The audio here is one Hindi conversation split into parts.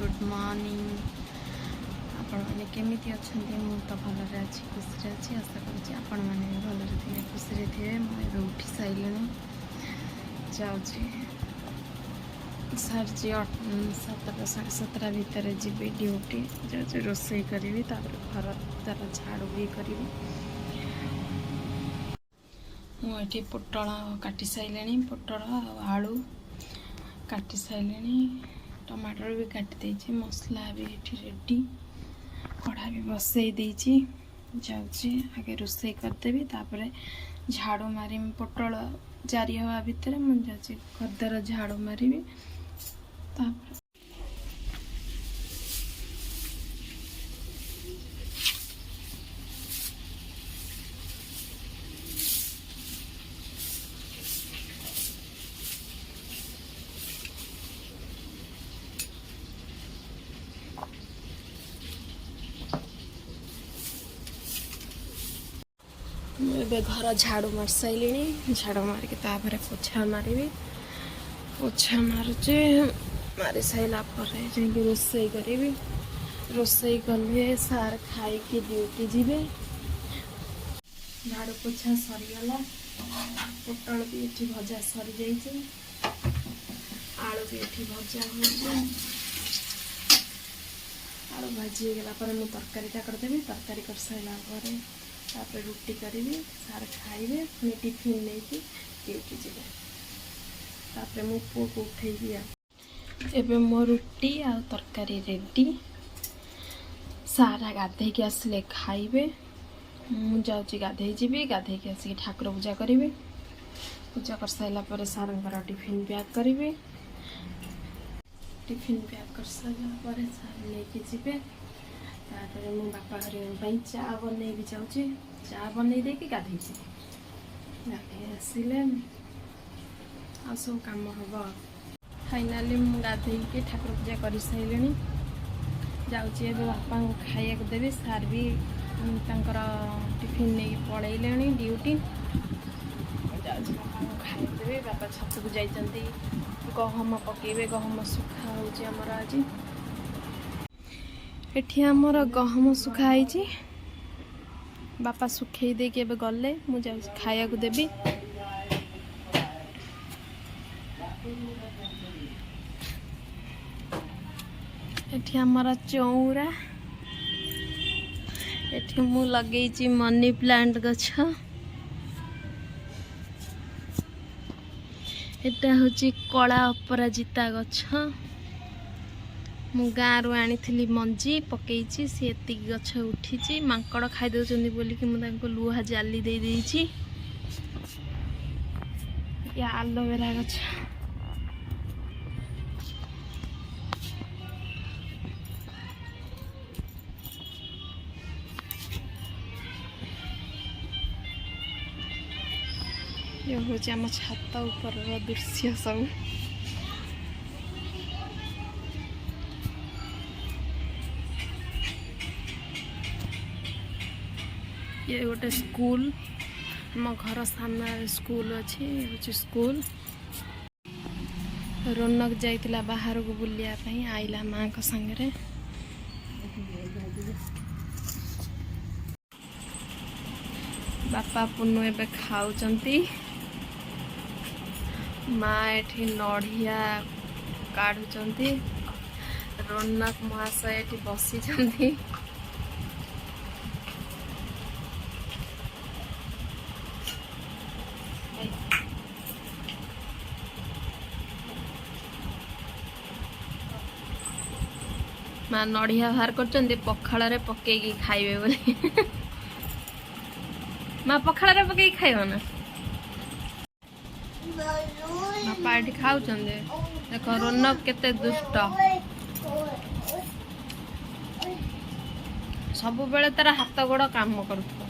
Good morning. आपण मैंने केमिति अच्छे मु तो भलरे अच्छी खुशी अच्छी आशा करुँच आपण मैंने भलरे थे खुशी थे। मुझे उठी सारे जाऊँगी सारी 7टा साढ़े 7टा भितर जी ड्यूटी जाऊँगी रोसई करी घर द्वारा झाड़ू भी करी। मुझे पोटल काटी सारे पोटल आलू काटी सारे टमाटर भी काटी देछि मसला भी ये रेडी कढ़ा भी बसई देछि जाऊँगी आगे रोसई करदेवी तापर झाड़ू मारी पोटल जारी हवा भितर मुझे घर द्वारा झाड़ू मारी तापर मुझे घर झाड़ू मार सारे झाड़ू मारिक तापर पोछा मारी पोछा मारुचे मारी सारा पर रोसई करी रोसई कले सार खाई ड्यूटी जीवे। झाड़ू पोछा सरीगला पोटल भी ये भजा सरी जाइए आलू भी ये भजा हो आलू भाजी गला मुझे तरकारीटा करदेवी तरकारी कर सारा तापर रुटी करी सार खाइबे पुणी टिफिन लेके ड्यूटी जीवे तापर मो पुओ को उठेबी एबे मो रुटी आ तरकारी रेडी सारा गाधे के आसले खाइबे मु जाउची गाधे जीबी गाधे के आसी ठाकुर पूजा करी पूजा कर साइला पर सारंकर टिफिन पैक करी टिफिन पैक कर साइला पर सार लेके जीबे तापर मो बापा घर चा बनई भी जाऊँगी चा बनई दे गाधे गाधे आसिले आ सब कम हम फाइनाली मु गाधे ठाकुर पूजा कर सारे जाऊँगी बापा को खाया देवी सार भी टिफिन नहीं पलैले ड्यूटी जाऊँगी बापा को खाया देवी बापा छत को जाइए गहम पकेबे गहम सुखा होमर आज एठी आमर गहम सुखाई बापा सुखे देके गले मुझे खाया को देवी एठी आमर चौरा एठी मु लगे मनी प्लांट गछ एटा हूँ कला अपराजिता गछ मु गाँव आनी मंजी पकई सी एति गछ उठी मांकड़ खाई दौरान बोलिकी मुझे लुहा जाली दे देइछि। या आलोवेरा गछ ये हूँ आम छात ऊपर दृश्य सब ये गोटे स्कूल आम घर सामने स्कूल अच्छी हूँ स्कूल रौनक जाइतिला बाहर को बुलिया आइला माँ को संगे बापा पुनू एबे खाऊचंती माँ एठी नढ़िया काढ़ुचंती रौनक महाशय एठी बसीचंती माँ नढ़िया बाहर कर पखाड़ पकईकी खाइबे बोली माँ पखाड़ पकईकी खाइब ना बापा ये खाऊ देख रौनक केते दुष्ट सब बेले तार हाथ गोड़ काम करूथो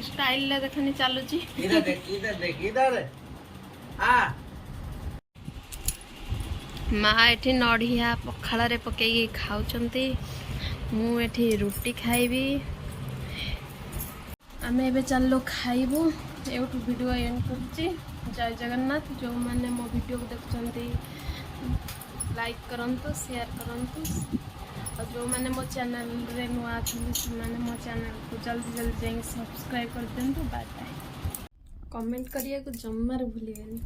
स्टाइल देखनी चलुची माँ ये नढ़िया पखाड़ पकईकी खाऊचंती मुझे रुटी खाइबी आम ए चलो खाइबू एवटू वीडियो एंड करुच्ची जय जगन्नाथ जो मैंने मो वीडियो को देखते लाइक करंतु शेयर करंतु और जो मैंने मो चैनल रे नुआ थी से मैंने मो चैनल को जल्दी जल्दी जाए सब्सक्राइब कर दिंतु बाय बाय कमेंट करिए को जम्मार भूलिएनि।